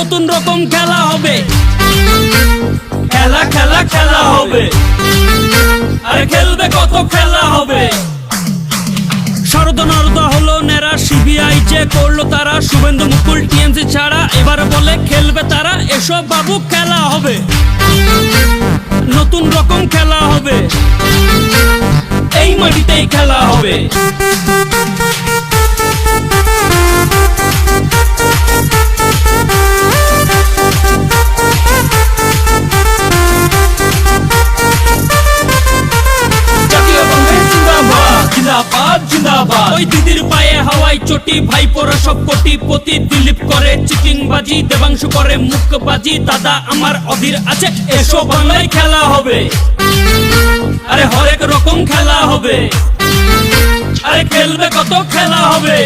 নতুন রকম খেলা হবে, খেলা খেলা খেলা হবে, আরে খেলবে কত খেলা হবে। শারদ নারদ হলো নেরা, সিবিআই যে করলো তারা, শুভেন্দু মুকুল টিএমসি ছাড়া এবার বলে খেলবে তারা। এসব বাবু খেলা হবে, নতুন রকম খেলা হবে, এই মাটিতেই খেলা হবে। ওই দিদির পায়ে হাওয়াই চটি, ভাইপোরা সব কোটিপতি, দিলীপ করে চিটিং বাজি, দেবাংশু করে মুখবাজি, দাদা আমার অধীর আছে। এসো বাংলায় খেলা হবে, আরে হরেক রকম খেলা হবে, আরে খেলবে কত খেলা হবে।